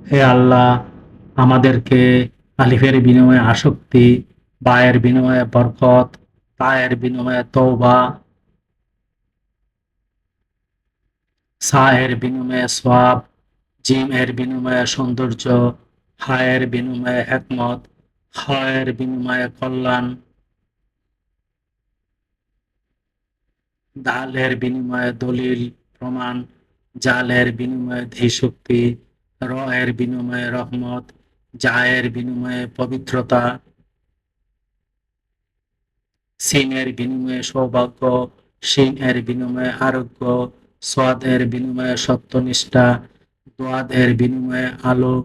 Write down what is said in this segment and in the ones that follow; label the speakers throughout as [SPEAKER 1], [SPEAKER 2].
[SPEAKER 1] হে আল্লাহ, আমাদেরকে আলিফের বিনিময়ে আসক্তি, বায়ের বিনিময়ে বরকত, তায়ের বিনিময়ে তওবা, সা এর বিনিময়ে সওয়াব, জিম এর বিনিময়ে সৌন্দর্য, হা এর বিনিময়ে হেকমত, খ এর বিনিময়ে কল্যাণ, দাল এর বিনিময়ে দলিল, প্রমাণ, জাল এর বিনিময়ে ধীশক্তি, র এর বিনিময়ে রহমত, জা এর বিনিময়ে পবিত্রতা, সিন এর বিনিময়ে সৌভাগ্য, শিন এর বিনিময়ে আরোগ্য, সোয়াদ এর বিনিময়ে সত্যনিষ্ঠা, দোয়াদ এর বিনিময়ে আলো,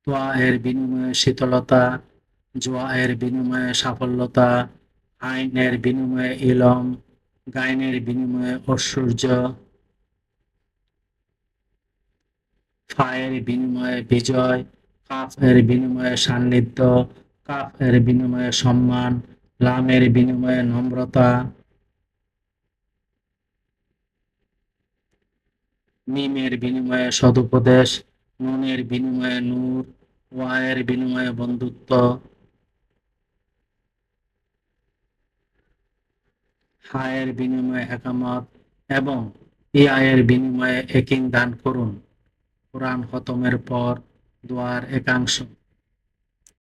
[SPEAKER 1] তোয়া এর বিনিময়ে শীতলতা, জোয়া এর বিনিময়ে সাফল্যতা, আইন এর বিনিময়ে ইলম, গাইনের বিনিময়ে ঐশ্বর্য, ফা এর বিনিময়ে বিজয়, কাফ এর বিনিময়ে সান্নিধ্য, কাফ এর বিনিময়ে সম্মান, লাম এর বিনিময়ে নম্রতা, মিমের বিনিময়ে সদুপদেশ, নুনের বিনিময়ে নূর, ওয়ায়ের বিনিময়ে বন্ধুত্ব, হায়ের বিনিময়ে একামত এবং ইয়ায়ের বিনিময়ে একিন দান করুন। কোরআন খতমের পর দোয়ার একাংশ।